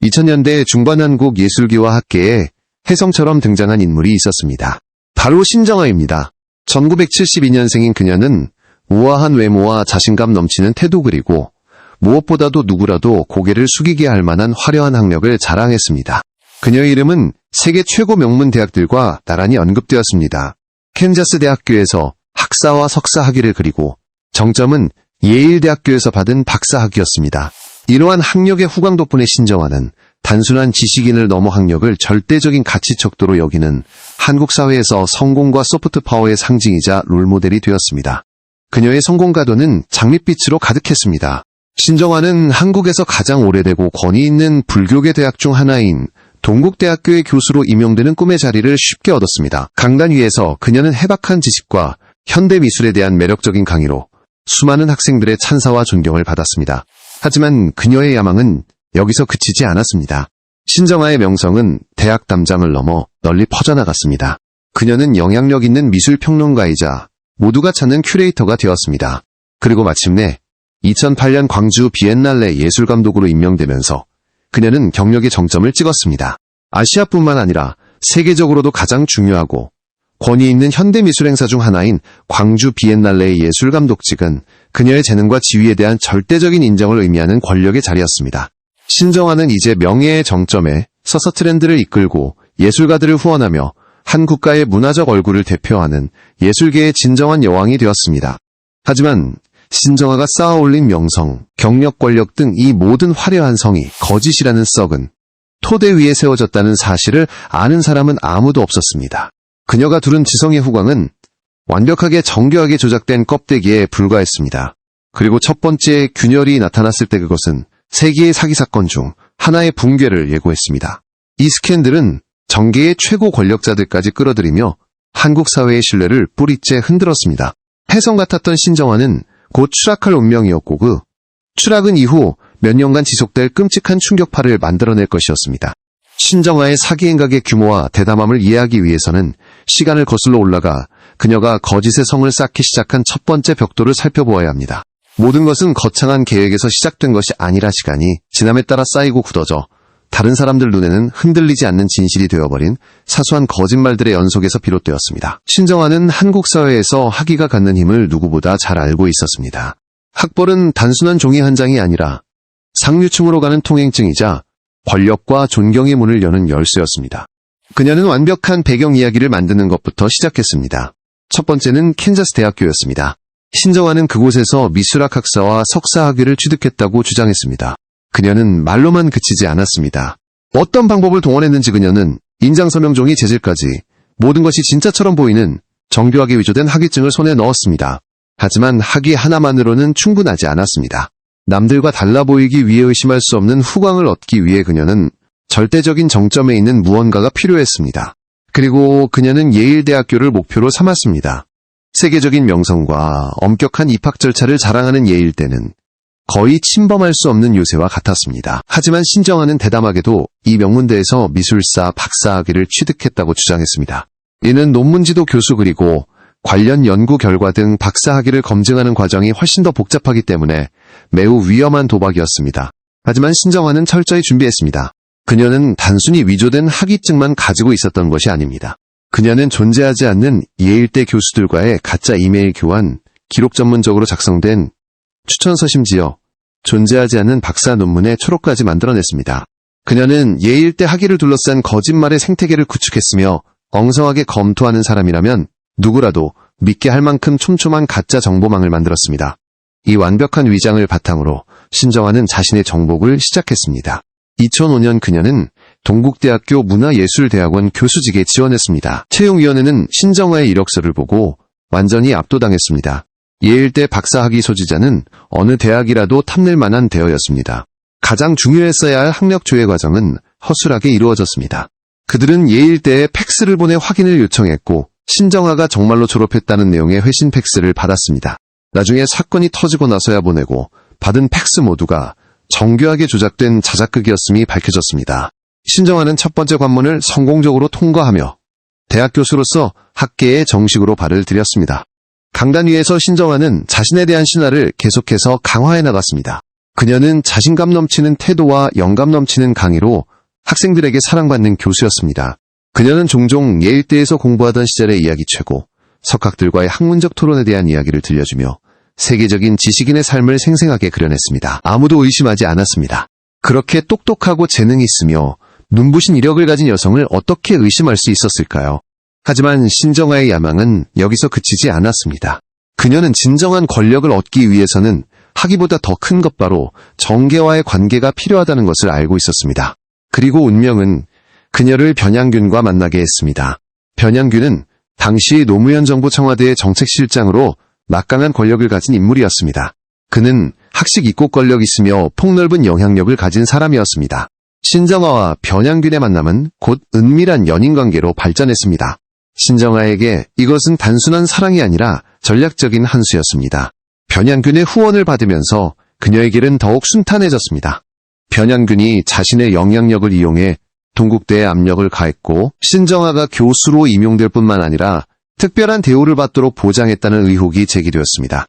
2000년대 중반 한국 예술계와 학계에 혜성처럼 등장한 인물이 있었습니다. 바로 신정아입니다. 1972년생인 그녀는 우아한 외모와 자신감 넘치는 태도 그리고 무엇보다도 누구라도 고개를 숙이게 할 만한 화려한 학력을 자랑했습니다. 그녀의 이름은 세계 최고 명문 대학들과 나란히 언급되었습니다. 캔자스 대학교에서 학사와 석사 학위를 그리고 정점은 예일 대학교에서 받은 박사 학위였습니다. 이러한 학력의 후광 덕분에 신정아는 단순한 지식인을 넘어 학력을 절대적인 가치 척도로 여기는 한국 사회에서 성공과 소프트 파워의 상징이자 롤모델이 되었습니다. 그녀의 성공 가도는 장밋빛으로 가득했습니다. 신정아는 한국에서 가장 오래되고 권위 있는 불교계 대학 중 하나인 동국대학교의 교수로 임용되는 꿈의 자리를 쉽게 얻었습니다. 강단 위에서 그녀는 해박한 지식과 현대미술에 대한 매력적인 강의로 수많은 학생들의 찬사와 존경을 받았습니다. 하지만 그녀의 야망은 여기서 그치지 않았습니다. 신정아의 명성은 대학 담장을 넘어 널리 퍼져나갔습니다. 그녀는 영향력 있는 미술평론가이자 모두가 찾는 큐레이터가 되었습니다. 그리고 마침내 2008년 광주 비엔날레 예술감독으로 임명되면서 그녀는 경력의 정점을 찍었습니다. 아시아뿐만 아니라 세계적으로도 가장 중요하고 권위 있는 현대미술 행사 중 하나인 광주 비엔날레의 예술감독직은 그녀의 재능과 지위에 대한 절대적인 인정을 의미하는 권력의 자리였습니다. 신정아는 이제 명예의 정점에 서서 트렌드를 이끌고 예술가들을 후원하며 한 국가의 문화적 얼굴을 대표하는 예술계의 진정한 여왕이 되었습니다. 하지만 신정아가 쌓아올린 명성, 경력, 권력 등 이 모든 화려한 성이 거짓이라는 썩은 토대 위에 세워졌다는 사실을 아는 사람은 아무도 없었습니다. 그녀가 두른 지성의 후광은 완벽하게 정교하게 조작된 껍데기에 불과했습니다. 그리고 첫 번째 균열이 나타났을 때 그것은 세계의 사기 사건 중 하나의 붕괴를 예고했습니다. 이 스캔들은 정계의 최고 권력자들까지 끌어들이며 한국 사회의 신뢰를 뿌리째 흔들었습니다. 혜성 같았던 신정아는 곧 추락할 운명이었고 그 추락은 이후 몇 년간 지속될 끔찍한 충격파를 만들어낼 것이었습니다. 신정아의 사기 행각의 규모와 대담함을 이해하기 위해서는 시간을 거슬러 올라가 그녀가 거짓의 성을 쌓기 시작한 첫 번째 벽돌을 살펴보아야 합니다. 모든 것은 거창한 계획에서 시작된 것이 아니라 시간이 지남에 따라 쌓이고 굳어져 다른 사람들 눈에는 흔들리지 않는 진실이 되어버린 사소한 거짓말들의 연속에서 비롯되었습니다. 신정아는 한국 사회에서 학위가 갖는 힘을 누구보다 잘 알고 있었습니다. 학벌은 단순한 종이 한 장이 아니라 상류층으로 가는 통행증이자 권력과 존경의 문을 여는 열쇠였습니다. 그녀는 완벽한 배경 이야기를 만드는 것부터 시작했습니다. 첫 번째는 캔자스 대학교였습니다. 신정아는 그곳에서 미술학 학사와 석사 학위를 취득했다고 주장했습니다. 그녀는 말로만 그치지 않았습니다. 어떤 방법을 동원했는지 그녀는 인장서명 종이 재질까지 모든 것이 진짜처럼 보이는 정교하게 위조된 학위증을 손에 넣었습니다. 하지만 학위 하나만으로는 충분하지 않았습니다. 남들과 달라 보이기 위해 의심할 수 없는 후광을 얻기 위해 그녀는 절대적인 정점에 있는 무언가가 필요했습니다. 그리고 그녀는 예일대학교를 목표로 삼았습니다. 세계적인 명성과 엄격한 입학 절차를 자랑하는 예일대는 거의 침범할 수 없는 요새와 같았습니다. 하지만 신정아는 대담하게도 이 명문대에서 미술사 박사학위를 취득했다고 주장했습니다. 이는 논문지도 교수 그리고 관련 연구 결과 등 박사학위를 검증하는 과정이 훨씬 더 복잡하기 때문에 매우 위험한 도박이었습니다. 하지만 신정아는 철저히 준비했습니다. 그녀는 단순히 위조된 학위증만 가지고 있었던 것이 아닙니다. 그녀는 존재하지 않는 예일대 교수들과의 가짜 이메일 교환, 기록 전문적으로 작성된 추천서 심지어 존재하지 않는 박사 논문의 초록까지 만들어냈습니다. 그녀는 예일대 학위를 둘러싼 거짓말의 생태계를 구축했으며 엉성하게 검토하는 사람이라면 누구라도 믿게 할 만큼 촘촘한 가짜 정보망을 만들었습니다. 이 완벽한 위장을 바탕으로 신정아는 자신의 정복을 시작했습니다. 2005년 그녀는 동국대학교 문화예술대학원 교수직에 지원했습니다. 채용위원회는 신정아의 이력서를 보고 완전히 압도당했습니다. 예일대 박사학위 소지자는 어느 대학이라도 탐낼 만한 대어였습니다. 가장 중요했어야 할 학력 조회 과정은 허술하게 이루어졌습니다. 그들은 예일대에 팩스를 보내 확인을 요청했고 신정아가 정말로 졸업했다는 내용의 회신 팩스를 받았습니다. 나중에 사건이 터지고 나서야 보내고 받은 팩스 모두가 정교하게 조작된 자작극이었음이 밝혀졌습니다. 신정아는 첫 번째 관문을 성공적으로 통과하며 대학 교수로서 학계에 정식으로 발을 들였습니다. 강단 위에서 신정아는 자신에 대한 신화를 계속해서 강화해 나갔습니다. 그녀는 자신감 넘치는 태도와 영감 넘치는 강의로 학생들에게 사랑받는 교수였습니다. 그녀는 종종 예일대에서 공부하던 시절의 이야기 최고, 석학들과의 학문적 토론에 대한 이야기를 들려주며 세계적인 지식인의 삶을 생생하게 그려냈습니다. 아무도 의심하지 않았습니다. 그렇게 똑똑하고 재능이 있으며 눈부신 이력을 가진 여성을 어떻게 의심할 수 있었을까요? 하지만 신정아의 야망은 여기서 그치지 않았습니다. 그녀는 진정한 권력을 얻기 위해서는 학위보다 더 큰 것 바로 정계와의 관계가 필요하다는 것을 알고 있었습니다. 그리고 운명은 그녀를 변양균과 만나게 했습니다. 변양균은 당시 노무현 정부 청와대의 정책실장으로 막강한 권력을 가진 인물이었습니다. 그는 학식 입국 권력이 있으며 폭넓은 영향력을 가진 사람이었습니다. 신정아와 변양균의 만남은 곧 은밀한 연인관계로 발전했습니다. 신정아에게 이것은 단순한 사랑이 아니라 전략적인 한 수였습니다. 변양균의 후원을 받으면서 그녀의 길은 더욱 순탄해졌습니다. 변양균이 자신의 영향력을 이용해 동국대에 압력을 가했고 신정아가 교수로 임용될 뿐만 아니라 특별한 대우를 받도록 보장했다는 의혹이 제기되었습니다.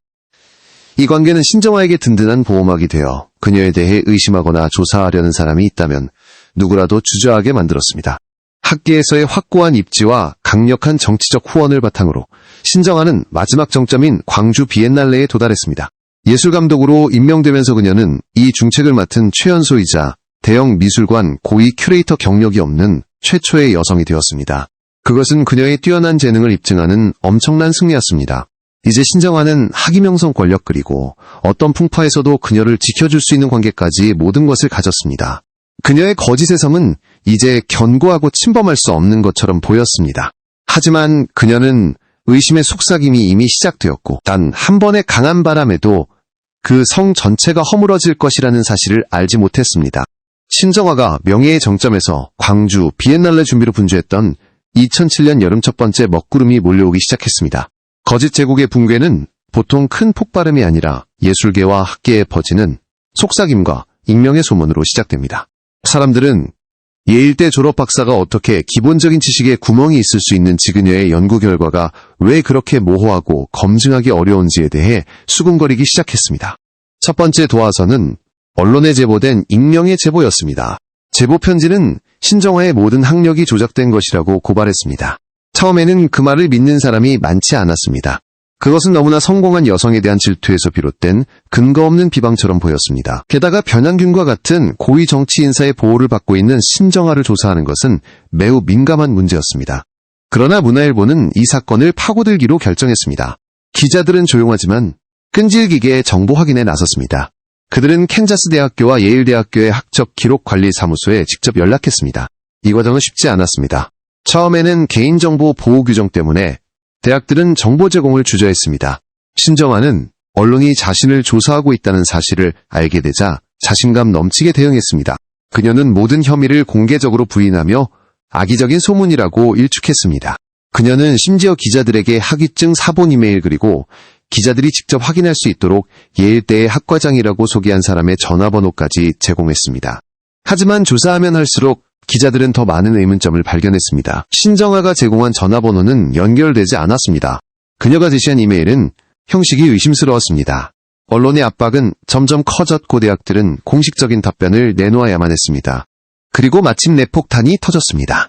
이 관계는 신정아에게 든든한 보호막이 되어 그녀에 대해 의심하거나 조사하려는 사람이 있다면 누구라도 주저하게 만들었습니다. 학계에서의 확고한 입지와 강력한 정치적 후원을 바탕으로 신정아는 마지막 정점인 광주 비엔날레에 도달했습니다. 예술감독으로 임명되면서 그녀는 이 중책을 맡은 최연소이자 대형 미술관 고위 큐레이터 경력이 없는 최초의 여성이 되었습니다. 그것은 그녀의 뛰어난 재능을 입증하는 엄청난 승리였습니다. 이제 신정아는 학위명성 권력 그리고 어떤 풍파에서도 그녀를 지켜줄 수 있는 관계까지 모든 것을 가졌습니다. 그녀의 거짓의 성은 이제 견고하고 침범할 수 없는 것처럼 보였습니다. 하지만 그녀는 의심의 속삭임이 이미 시작되었고 단 한 번의 강한 바람에도 그 성 전체가 허물어질 것이라는 사실을 알지 못했습니다. 신정아가 명예의 정점에서 광주 비엔날레 준비로 분주했던 2007년 여름 첫 번째 먹구름이 몰려오기 시작했습니다. 거짓 제국의 붕괴는 보통 큰 폭발음이 아니라 예술계와 학계에 퍼지는 속삭임과 익명의 소문으로 시작됩니다. 사람들은 예일대 졸업 박사가 어떻게 기본적인 지식에 구멍이 있을 수 있는지 그녀의 연구 결과가 왜 그렇게 모호하고 검증하기 어려운지에 대해 수군거리기 시작했습니다. 첫 번째 도화선은 언론에 제보된 익명의 제보였습니다. 제보 편지는 신정아의 모든 학력이 조작된 것이라고 고발했습니다. 처음에는 그 말을 믿는 사람이 많지 않았습니다. 그것은 너무나 성공한 여성에 대한 질투에서 비롯된 근거 없는 비방처럼 보였습니다. 게다가 변양균과 같은 고위 정치 인사의 보호를 받고 있는 신정아를 조사하는 것은 매우 민감한 문제였습니다. 그러나 문화일보는 이 사건을 파고들기로 결정했습니다. 기자들은 조용하지만 끈질기게 정보 확인에 나섰습니다. 그들은 캔자스 대학교와 예일 대학교의 학적 기록 관리 사무소에 직접 연락했습니다. 이 과정은 쉽지 않았습니다. 처음에는 개인정보 보호 규정 때문에 대학들은 정보 제공을 주저했습니다. 신정아는 언론이 자신을 조사하고 있다는 사실을 알게 되자 자신감 넘치게 대응했습니다. 그녀는 모든 혐의를 공개적으로 부인하며 악의적인 소문이라고 일축했습니다. 그녀는 심지어 기자들에게 학위증 사본 이메일 그리고 기자들이 직접 확인할 수 있도록 예일대의 학과장이라고 소개한 사람의 전화번호까지 제공했습니다. 하지만 조사하면 할수록 기자들은 더 많은 의문점을 발견했습니다. 신정아가 제공한 전화번호는 연결되지 않았습니다. 그녀가 제시한 이메일은 형식이 의심스러웠습니다. 언론의 압박은 점점 커졌고 대학들은 공식적인 답변을 내놓아야만 했습니다. 그리고 마침 내폭탄이 터졌습니다.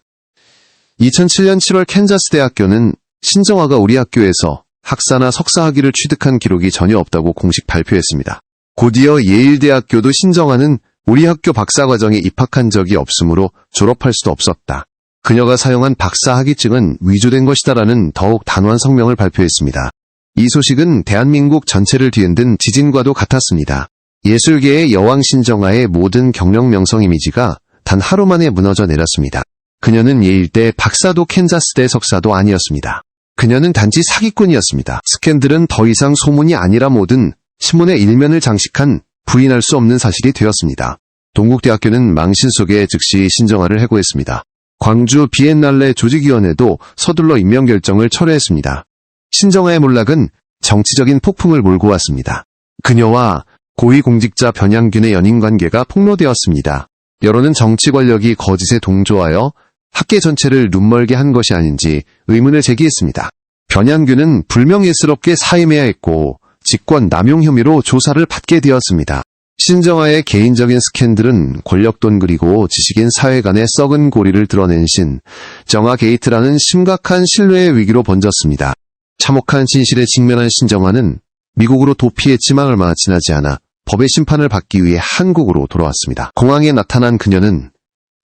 2007년 7월 캔자스 대학교는 신정아가 우리 학교에서 학사나 석사 학위를 취득한 기록이 전혀 없다고 공식 발표했습니다. 곧이어 예일대학교도 신정아는 우리 학교 박사과정에 입학한 적이 없으므로 졸업할 수도 없었다. 그녀가 사용한 박사 학위증은 위조된 것이다라는 더욱 단호한 성명을 발표했습니다. 이 소식은 대한민국 전체를 뒤흔든 지진과도 같았습니다. 예술계의 여왕 신정아의 모든 경력 명성 이미지가 단 하루 만에 무너져 내렸습니다. 그녀는 예일대 박사도 캔자스대 석사도 아니었습니다. 그녀는 단지 사기꾼이었습니다. 스캔들은 더 이상 소문이 아니라 모든 신문의 일면을 장식한 부인할 수 없는 사실이 되었습니다. 동국대학교는 망신 속에 즉시 신정아를 해고했습니다. 광주 비엔날레 조직위원회도 서둘러 임명 결정을 철회했습니다. 신정아의 몰락은 정치적인 폭풍을 몰고 왔습니다. 그녀와 고위공직자 변양균의 연인관계가 폭로되었습니다. 여론은 정치 권력이 거짓에 동조하여 학계 전체를 눈멀게 한 것이 아닌지 의문을 제기했습니다. 변양균은 불명예스럽게 사임해야 했고 직권 남용 혐의로 조사를 받게 되었습니다. 신정아의 개인적인 스캔들은 권력돈 그리고 지식인 사회 간의 썩은 고리를 드러낸 신정아 게이트라는 심각한 신뢰의 위기로 번졌습니다. 참혹한 진실에 직면한 신정아는 미국으로 도피했지만 얼마 지나지 않아 법의 심판을 받기 위해 한국으로 돌아왔습니다. 공항에 나타난 그녀는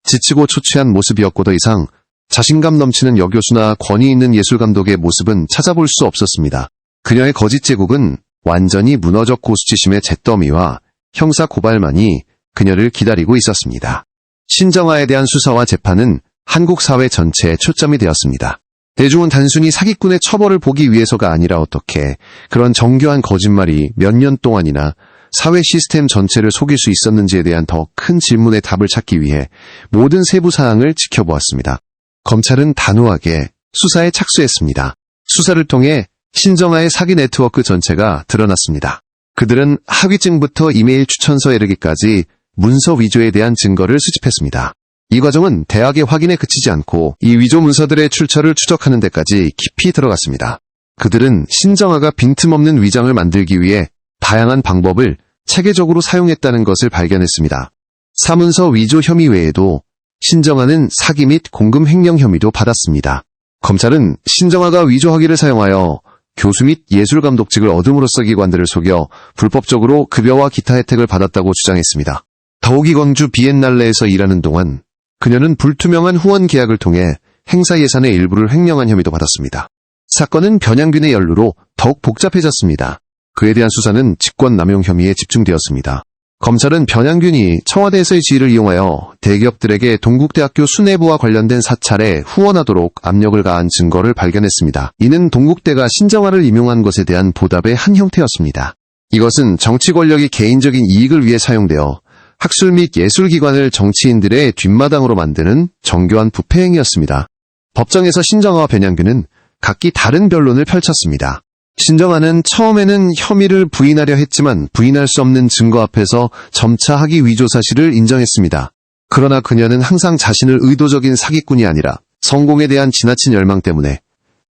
지치고 초췌한 모습이었고 더 이상 자신감 넘치는 여교수나 권위 있는 예술감독의 모습은 찾아볼 수 없었습니다. 그녀의 거짓 제국은 완전히 무너져 고수치심의 잿더미와 형사 고발만이 그녀를 기다리고 있었습니다. 신정아에 대한 수사와 재판은 한국 사회 전체에 초점이 되었습니다. 대중은 단순히 사기꾼의 처벌을 보기 위해서가 아니라 어떻게 그런 정교한 거짓말이 몇 년 동안이나 사회 시스템 전체를 속일 수 있었는지에 대한 더 큰 질문의 답을 찾기 위해 모든 세부 사항을 지켜보았습니다. 검찰은 단호하게 수사에 착수했습니다. 수사를 통해 신정아의 사기 네트워크 전체가 드러났습니다. 그들은 학위증부터 이메일 추천서에 이르기까지 문서 위조에 대한 증거를 수집했습니다. 이 과정은 대학의 확인에 그치지 않고 이 위조 문서들의 출처를 추적하는 데까지 깊이 들어갔습니다. 그들은 신정아가 빈틈없는 위장을 만들기 위해 다양한 방법을 체계적으로 사용했다는 것을 발견했습니다. 사문서 위조 혐의 외에도 신정아는 사기 및 공금 횡령 혐의도 받았습니다. 검찰은 신정아가 위조 학위를 사용하여 교수 및 예술감독직을 얻음으로써 기관들을 속여 불법적으로 급여와 기타 혜택을 받았다고 주장했습니다. 더욱이 광주 비엔날레에서 일하는 동안 그녀는 불투명한 후원 계약을 통해 행사 예산의 일부를 횡령한 혐의도 받았습니다. 사건은 변양균의 연루로 더욱 복잡해졌습니다. 그에 대한 수사는 직권남용 혐의에 집중되었습니다. 검찰은 변양균이 청와대에서의 지위를 이용하여 대기업들에게 동국대학교 수뇌부와 관련된 사찰에 후원하도록 압력을 가한 증거를 발견했습니다. 이는 동국대가 신정아를 임용한 것에 대한 보답의 한 형태였습니다. 이것은 정치 권력이 개인적인 이익을 위해 사용되어 학술 및 예술기관을 정치인들의 뒷마당으로 만드는 정교한 부패 행위였습니다. 법정에서 신정아와 변양균은 각기 다른 변론을 펼쳤습니다. 신정아는 처음에는 혐의를 부인하려 했지만 부인할 수 없는 증거 앞에서 점차 학위 위조 사실을 인정했습니다. 그러나 그녀는 항상 자신을 의도적인 사기꾼이 아니라 성공에 대한 지나친 열망 때문에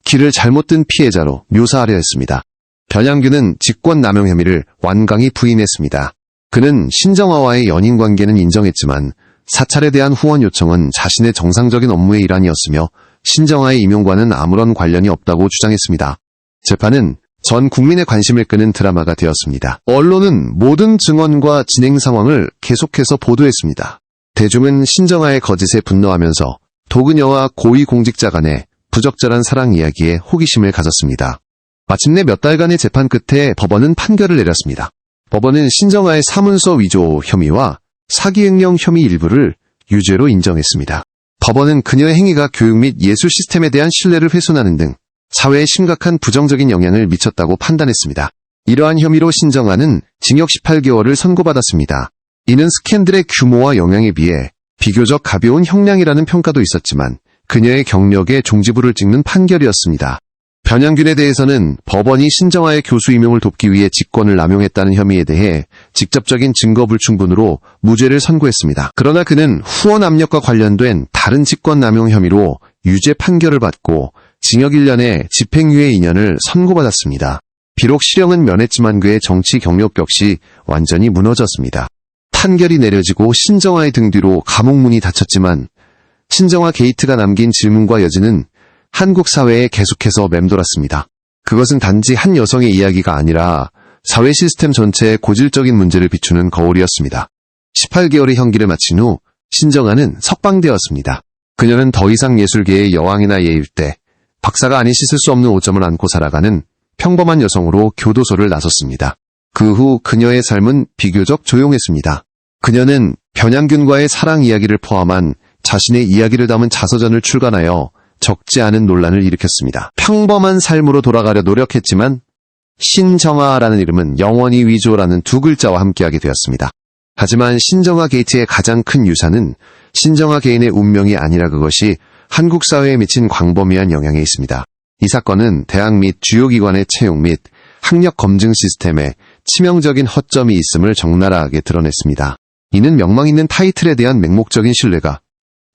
길을 잘못 든 피해자로 묘사하려 했습니다. 변양균은 직권남용 혐의를 완강히 부인했습니다. 그는 신정아와의 연인 관계는 인정했지만 사찰에 대한 후원 요청은 자신의 정상적인 업무의 일환이었으며 신정아의 임용과는 아무런 관련이 없다고 주장했습니다. 재판은 전 국민의 관심을 끄는 드라마가 되었습니다. 언론은 모든 증언과 진행 상황을 계속해서 보도했습니다. 대중은 신정아의 거짓에 분노하면서 도그녀와 고위공직자 간의 부적절한 사랑 이야기에 호기심을 가졌습니다. 마침내 몇 달간의 재판 끝에 법원은 판결을 내렸습니다. 법원은 신정아의 사문서 위조 혐의와 사기횡령 혐의 일부를 유죄로 인정했습니다. 법원은 그녀의 행위가 교육 및 예술 시스템에 대한 신뢰를 훼손하는 등 사회에 심각한 부정적인 영향을 미쳤다고 판단했습니다. 이러한 혐의로 신정아는 징역 18개월을 선고받았습니다. 이는 스캔들의 규모와 영향에 비해 비교적 가벼운 형량이라는 평가도 있었지만 그녀의 경력에 종지부를 찍는 판결이었습니다. 변양균에 대해서는 법원이 신정아의 교수 임용을 돕기 위해 직권을 남용했다는 혐의에 대해 직접적인 증거 불충분으로 무죄를 선고했습니다. 그러나 그는 후원 압력과 관련된 다른 직권 남용 혐의로 유죄 판결을 받고 징역 1년에 집행유예 2년을 선고받았습니다. 비록 실형은 면했지만 그의 정치 경력 역시 완전히 무너졌습니다. 판결이 내려지고 신정아의 등 뒤로 감옥문이 닫혔지만 신정아 게이트가 남긴 질문과 여지는 한국 사회에 계속해서 맴돌았습니다. 그것은 단지 한 여성의 이야기가 아니라 사회 시스템 전체의 고질적인 문제를 비추는 거울이었습니다. 18개월의 형기를 마친 후 신정아는 석방되었습니다. 그녀는 더 이상 예술계의 여왕이나 예일대, 박사가 아닌 씻을 수 없는 오점을 안고 살아가는 평범한 여성으로 교도소를 나섰습니다. 그 후 그녀의 삶은 비교적 조용했습니다. 그녀는 변양균과의 사랑 이야기를 포함한 자신의 이야기를 담은 자서전을 출간하여 적지 않은 논란을 일으켰습니다. 평범한 삶으로 돌아가려 노력했지만 신정아라는 이름은 영원히 위조라는 두 글자와 함께하게 되었습니다. 하지만 신정아 게이트의 가장 큰 유산은 신정아 개인의 운명이 아니라 그것이 한국 사회에 미친 광범위한 영향에 있습니다. 이 사건은 대학 및 주요 기관의 채용 및 학력 검증 시스템에 치명적인 허점이 있음을 적나라하게 드러냈습니다. 이는 명망 있는 타이틀에 대한 맹목적인 신뢰가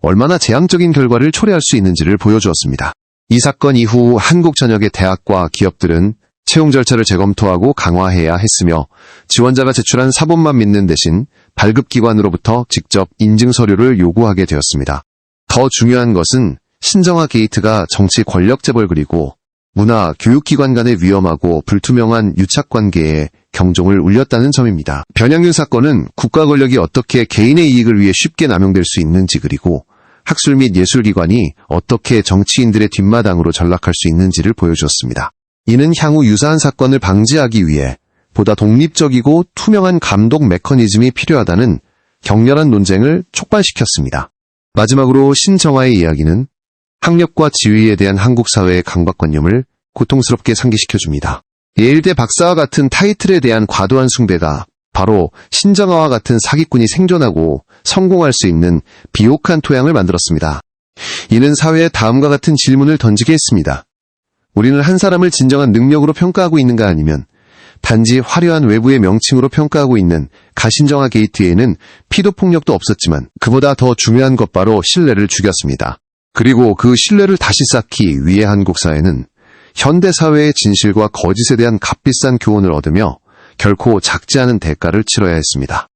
얼마나 재앙적인 결과를 초래할 수 있는지를 보여주었습니다. 이 사건 이후 한국 전역의 대학과 기업들은 채용 절차를 재검토하고 강화해야 했으며 지원자가 제출한 사본만 믿는 대신 발급기관으로부터 직접 인증 서류를 요구하게 되었습니다. 더 중요한 것은 신정아 게이트가 정치 권력 재벌 그리고 문화, 교육기관 간의 위험하고 불투명한 유착관계에 경종을 울렸다는 점입니다. 변양균 사건은 국가 권력이 어떻게 개인의 이익을 위해 쉽게 남용될 수 있는지 그리고 학술 및 예술기관이 어떻게 정치인들의 뒷마당으로 전락할 수 있는지를 보여주었습니다. 이는 향후 유사한 사건을 방지하기 위해 보다 독립적이고 투명한 감독 메커니즘이 필요하다는 격렬한 논쟁을 촉발시켰습니다. 마지막으로 신정아의 이야기는 학력과 지위에 대한 한국 사회의 강박관념을 고통스럽게 상기시켜줍니다. 예일대 박사와 같은 타이틀에 대한 과도한 숭배가 바로 신정아와 같은 사기꾼이 생존하고 성공할 수 있는 비옥한 토양을 만들었습니다. 이는 사회에 다음과 같은 질문을 던지게 했습니다. 우리는 한 사람을 진정한 능력으로 평가하고 있는가 아니면 단지 화려한 외부의 명칭으로 평가하고 있는 가신정아 게이트에는 피도폭력도 없었지만 그보다 더 중요한 것 바로 신뢰를 죽였습니다. 그리고 그 신뢰를 다시 쌓기 위해 한국 사회는 현대사회의 진실과 거짓에 대한 값비싼 교훈을 얻으며 결코 작지 않은 대가를 치러야 했습니다.